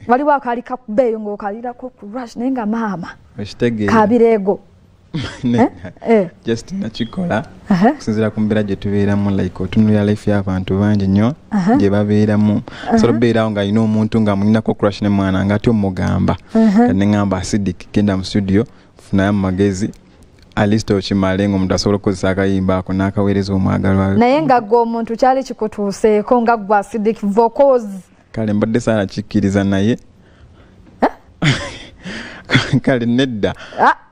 waliwo akali kakubeeyo ng'okalirako ku rush naye nga maama okitegeera kabirego just nakikola okusinziira ku mbeera gye tubeeramu like otunulira life y'abantu bangi nnyo gye babeeramu sobola okubeerawo ng'alina omuntu nga mulinako crush ne mwana ng'ate omugamba ne ngamba acidic genda mu studio funayo mu magezi at least okimale ng'omuntu asobola okukozesa akayimba ako n'akaweereza omwagalwa naye nga gwe omuntu kyali kikutuuseeko nga gwe acidic vocals kale mbadde saala kikkiriza naye kale nedda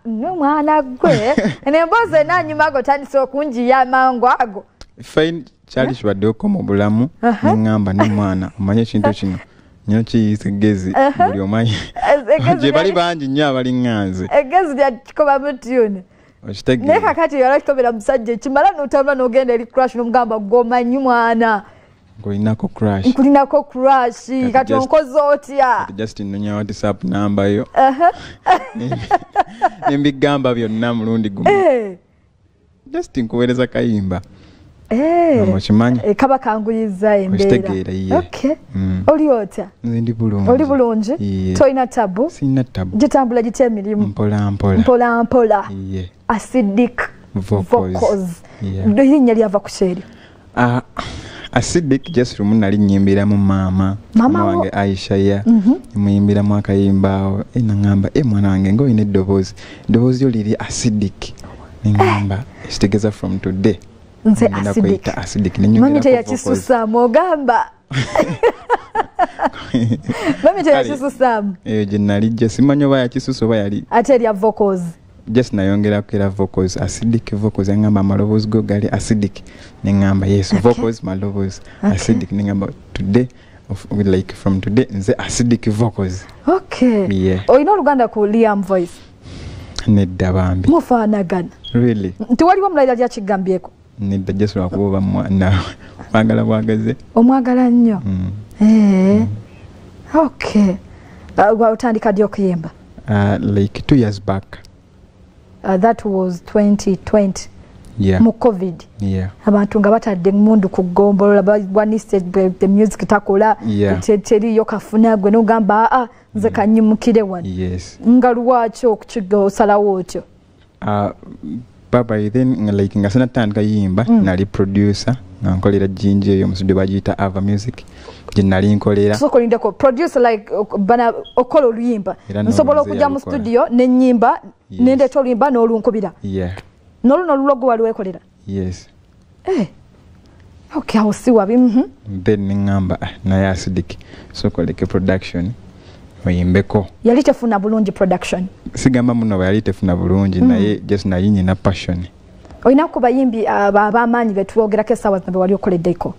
mwana gwe nemboozi enanyuma ago tandise okunjiya amangu ago fine kyali kibaddeoko mu bulamu neŋŋamba ne mwana omanye ekintu kino nnyo kiyise egezi buli omanyi gye bali bangi nnyo abali ŋŋanze egezi lyakikobamu tyuni okitegeera naye kakati yalakitobera musajja ekimala n'otambula n'ogenda eri crash n'omugamba gwomanyi mwana nkulinako crash nkulinako crash kati onkoze otya just nnonya whatsapp namba yo nembigamba byonna mulundi gumu just nkuweereza kayimba okimanyi kaba kanguyiza embeera oli otya nze ndi bulungi oli bulungi tolina tabu sina tabu gitambula gitya emirimu mpolampola acidic vocals erinnya lyava ku kyeri acidic just lumu nali nnyimbiramu maama wange Aisha muyimbiramu akayimba naŋŋamba mwana wange ng'olina eddoboozi lyo liri acidic neŋŋamba ekitegeeza from today nze acidic mami teyakisusaamu ogamba mami teyakisusaamu eyo gye nalijja simanyi oba yakisusa oba yali ate erya vocals just nayongerako era vocals acidic vocals yaŋŋamba amaloboozi go gali acidic neŋŋamba yes vocals maloboozi acidic neŋŋamba today like from today nze acidic vocals olina oluganda ku Liam voice nedda bambi mufaanagana really nti waliwo mulayira lyakigambyeko nedda just lwakuba oba mwana mwagala bwagaze omwagala nnyo otandika ddi okuyimba like 2 years back that was 2020 yeah. mu covid yeah. abantu nga batadde mundu ku ggombolola banise the music takola teriyo kafuna gwe n'ogamba nze kanyimukire wano nga lwaki okukigosalawo otyo by then like nga sinatandika yimba nali producer nga nkolera jinji eyo mu studio bagiyita Ava Music gye nali nkolera sokolindeko producer like okola oluyimba nsobola okujja mu studio n'ennyimba nendeeta oluyimba n'olunkubira n'oluno lulogo wali weekolera awo si wabi then neŋŋamba naye acidic sokoleke production oyimbeko yali tefuna bulungi production sigamba muno yali tefuna bulungi naye just naye nyina passion olina ku bayimbi ab'amaanyi betwogerako essaawa zino wali okoleddeko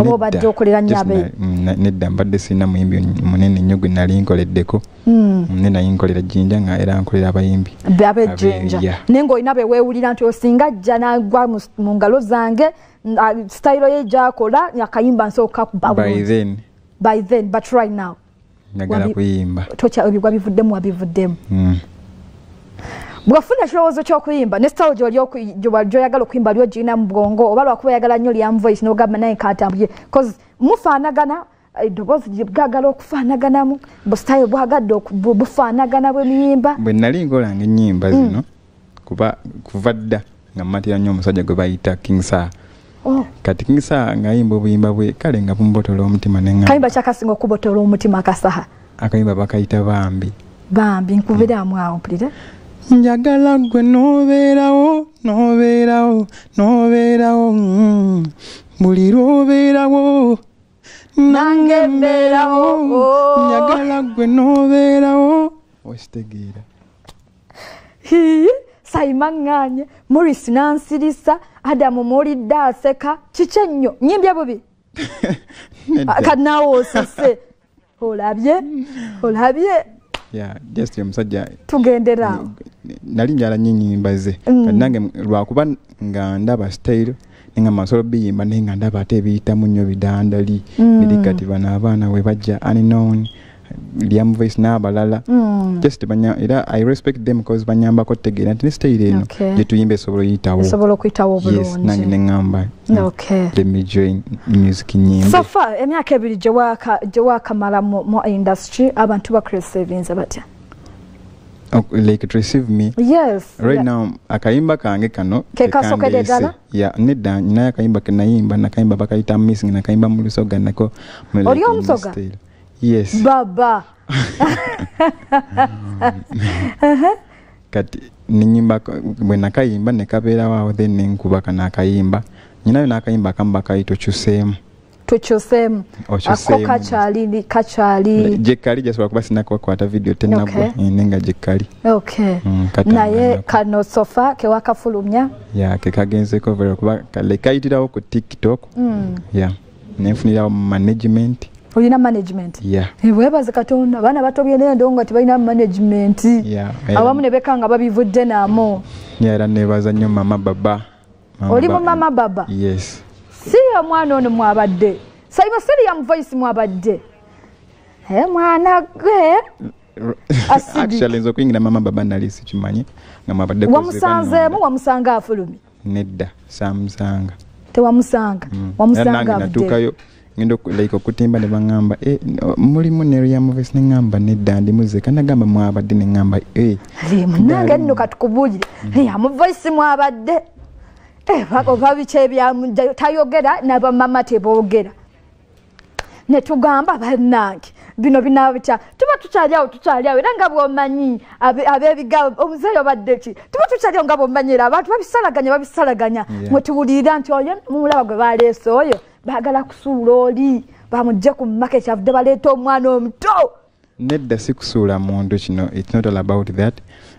oba obadde okolera nnyo nedda mbadde sirina muyimbi munene nnyo gwe nali nkoleddeko ne naye nkolera Jjinja nga era nkolera abayimbi ab'Ejjinja naye ng'olina beweewulira nti osinga ajja n'agwa mu ngalo zange sitayiro ye gy'akola akayimba nsooka kuba by then but right now njagala kuyimba wabivuddemu bwafuna ekirowoozo ky'okuyimba ne sitawo gy'oyagala okuyimba lyo girina mu bwongo oba lwakuba oyagala nnyo Liam voice n'ogamba naye kaatambulye cause mufaanagana eddoboozi gye bwagala okufaanaganamu busitayo bwagadde bufaanagana bw'emiyimba bwe nali nkolanga ennyimba zino kuva dda nga mmatira nnyo omusajja gwe bayita King Sir kati King Sir ng'ayimba obuyimba bwe kale nga bumbotola omutima neŋŋamba kayimba kyakasinga okubotola omutima akasaha akayimba bakayita bambi nkubiramu awo mpulire njagala gwe n'obeerawo buli lw'obeerawo nange mbeerawo njagala gwe n'obeerawo okitegeera sayimaŋŋaanye Morris nansirisa Adamu muwulidde aseka kiki ennyo nyimbye bubi kati naawe osise olabye just omusajja tugendera nali njala nnyo ennyimba ze kati nange lwakuba nga ndaba style nga masolo biyimba naye nga ndaba ate ebiyitamu nnyo bidandali biri kati bano abaana we bajja unknown Liam voice n'abalala just era I respect them because banyambako tegeera nti nesitayire eno gye tuyimba esobola okuyitawo bulungi nange ne ŋŋamba let me join music nyimbe so far emyaka ebiri gye waakamala mu industry abantu bakureceivinze batya like to receive me right now akayimba kange kano kekasookedde nedda ninayo akayimba ke nayimba nakayimba bakayita missing nakayimba mu lusoga nako oli omusoga yes baba kati ninyimba bwe nakayimba ne kabeera waawo then nenkuba kana akayimba nyinayo n'akayimba akamba kayito kyuseemu ako kakyali gyekali gyasobola kuba sinakubakwata video tenagwa nenga gyekali naye kano sofa kewakafulumya kekagenzeko vera kuba kayitirawo ku TikTok nenfunirawo management olina management webaze katonda abaana batobye nendo nga tebalina management abamu ne bekanga babivudde naamo era nebaza nnyo mama baba oli mu mama baba yes si omwana ono mwabadde sayiba seriam voice mwabadde mwana gwe actually nzo kuyingira mama baba nali sikimanyi nga mwabadde wamusanzeemu wamusanga afulumi nedda samusanga tewamusanga wamusanga natuukayo ngendo like okutimba ne bangamba mulimu ne ya voice ne ngamba nedda ndi muzika nagamba mwabadde ne ngamba munange nno katukubulire ya voice mwabadde bako biche bya tayogera naba mama teboogera ne tugamba bannange bino binabita tuba tukyalyawo era nga bwomanyi abebigawo omuzeeyo baddeki tuba tukyalyawo nga bwomanyira abantu babisalaganya mwe tuwulira nti oyo mumulaba gwe baleese oyo baagala kusuula oli bamugje ku market avudde baleeta omwana omuto nedda sikusuula muntu kino it's not all about that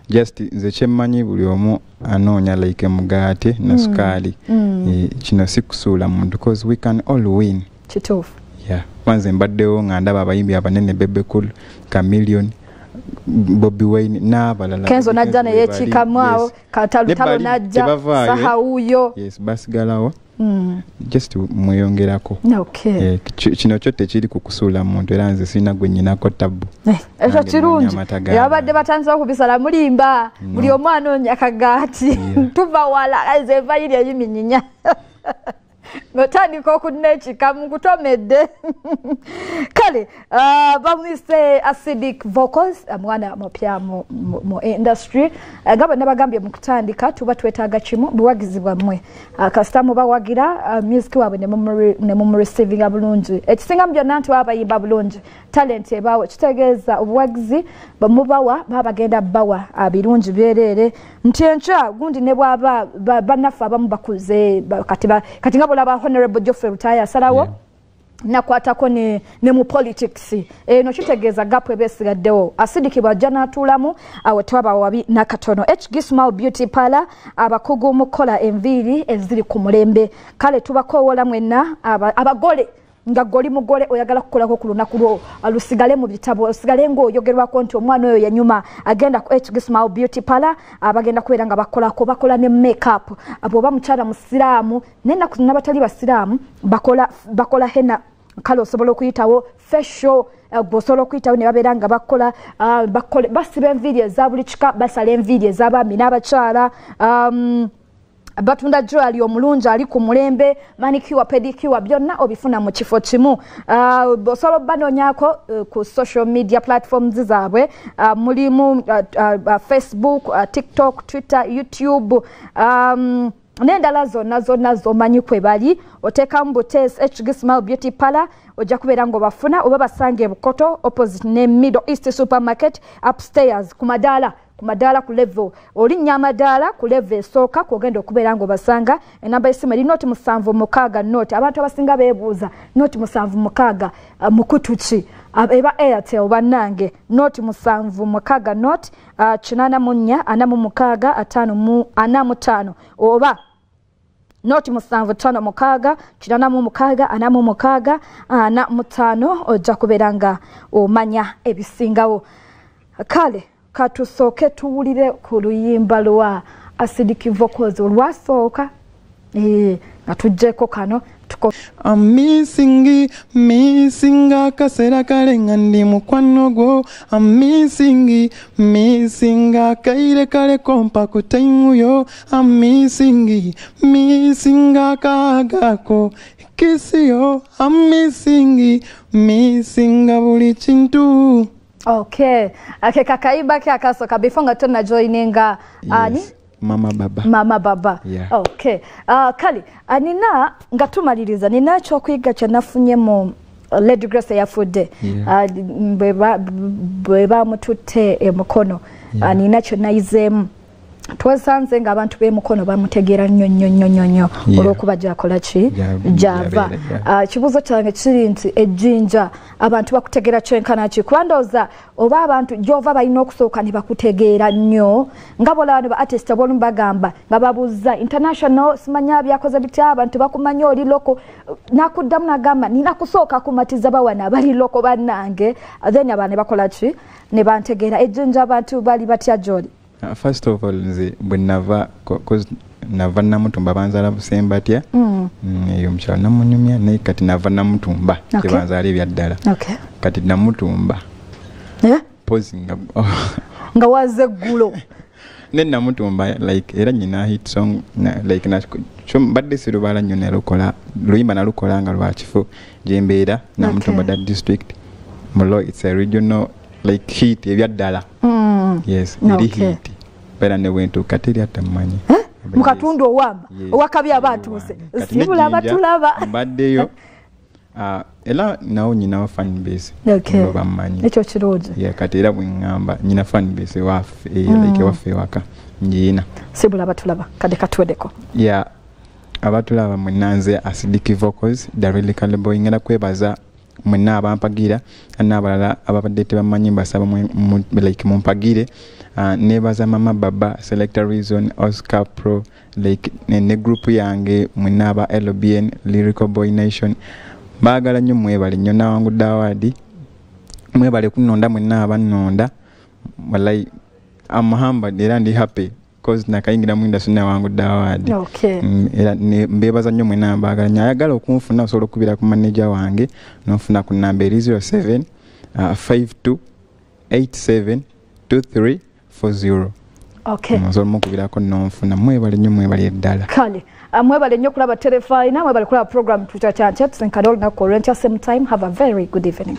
just nze kyemmanyi buli omu anoonya like mugaate na sukaali kino sikusuula muntu because we can all win kituufu kwanze mbaddewo nga ndaba abayimbi abanene Bebe Cool Chameleon Bobby Wine n'abalala Kenzo najja naye kikamwawo katalutalo najja sahauyo basigalawo just mweyongerako kino kyo tekiri kukusuula muntu era nze sirina gwe nnyinako tabu ekyo kirungi yabadde batandisa okubisala mulimba buli omwana onya kagaati tuva wala eze vayiri eyiminyinya ngotandika okunekika mukutomedde kale bamwise acidic vocals mwana mupya mu industry gaba nabagambye mukutandika tuba twetaaga kimu buwagizi bwamwe kasitamu bawagira music wabwe ne mu receiving abulungi ekisinga mu byonna nti abayimba bulungi talent ebawe kitegeeza obuwagizi bamubawa babagenda bawa abirungi byerere nti encha gundi ne bwaba banafa abamu bakuze kati ngabo laba Honorable Geoffrey Rutaya salawo nakwatako ne mu politics no kitegeeza gapu ebesigaddewo acidiki bajja natulamu awe twaba wabi nakatono Small Beauty Parlor abakugu mukola enviri eziri ku mulembe kale tubakowola mwenna abagole nga goli mugole oyagala kukolako ku lunaku lwo alusigale mu bitabo osigale ng'oyogerwako nti omwana oyo yanyuma agenda ku Small Beauty Parlor abagenda kubeera nga bakola ne makeup abo bamukyala musiraamu n'ennaku n'abatali basiraamu bakola henna kale osobola okuyitawo facial bosobola okuyitawo ne babeera nga basiba enviiri eza buli kika basala enviiri ez'abaami n'abakyala batunda jewelry omulungi ali ku mulembe manicure pedicure byonna obifuna mu kifo kimu bosolo banonyako ku social media platforms zaabwe mulimu Facebook, TikTok, Twitter, YouTube n'endala zonna zomanyi kwe bali otekamu Butees Small Beauty Parlor ojja kubeera ng'obafuna oba basange Bukoto opposite ne Middle East Supermarket upstairs ku madaala ku level olinnya amadaala ku level esooka kwogenda okubeera ng'obasanga enamba y'essimu eri noti 7 noti abantu abasinga beebuuza noti 7 mukutuki eba Airtel bannange noti 7 noti 84 45 oba noti 7 45 ojja kubeera nga omanya ebisingawo kale katusooke tuwulire ku luyimba lwa acidic vocals olwasooka nga tujjeko kano I'm missing akasera kale nga ndi mukwano gwo. I'm missing akaire kale kompa ku time yo. I'm missing akagako kisi yo. I'm missing buli chintu. Okay, kakaiba ke akasoka before nga tonna joininga ani Mama Baba. Mama Baba. Yeah. Okay. Kali, nina ngatumaliriza nina kyokwiga kyenafunye mu Lady Grace yafudde. Bweba mututte emukono. Nina kyenayizemu. Twasanze nga abantu b'emukono bamutegeera nnyo olw'okuba gyakola ki gyava. Kibuuzo kyange kiri nti ejjinja abantu bakutegeera kyenkana ki kuba ndowooza oba abantu gy'ova balina okusooka ne bakutegeera nnyo nga bolaba ne ba artist ab'olumu bagamba nga babuuza international simanya byakoze bitya abantu bakumanya oli loko nakuddamu nagamba nina kusooka kumatiza bawana abali loko bannange then abaana ne bakola ki ne bantegeera ejjinja abantu bali batya gy'oli. First of all, bwe nava nava namutumba banzala busembatya eyo mukyalo namunyumya naye kati nava namutumba tebanzala ebyaddala kati namutumba pozi nga waze eggulo ne namutumba like era nyina hit song like badde sirubala nnyo nalukola luyimba nalukola nga lwa kifo gyembeera namutumba that district mulo it's a regional like hit ebyaddala. Yes, iri hit. Bera ne wentu kateri atamanyi. Mukatundu owamba. Owakabi abatuuse. Sibula batulaba. Mbaddeyo. Ela nawo nyina wa fan base. Ngoba manyi. Ekyo kirooje. Yeah, katera bwingamba nyina fan base wafe like wafe waka. Njina. Sibula batulaba. Kade katwedeko. Yeah. Abatulaba mwenanze acidic vocals, Darili Kalebo ingenda kwebaza mwena abampagira n'abalala ababadde tebamanyi mbasaba like mumpagire nebaza Mama Baba, Selector Reason, Oscar Pro like ne group yange mwena aba LBN, Lyrical Boy Nation baagala nnyo mwebale nnyo nawangudde awadi mwebale kunonda mwena abanonda wallahi I'm humbled era ndi happy cause nakayingira mu industry nawangudde awadi. Okay. Era mbebaza nnyo mwena baagala nnyo ayagala okunfuna osobola okubira ku manager wange nofuna ku namba 07 52 87 2340. Okay. Osobola okubirako nonfuna mwebale nnyo mwebale eddala. Kale mwebale nnyo kulaba telefina mwebale kulaba program tutatya tusenkana olunaku olw'enkya same time. Have a very good evening.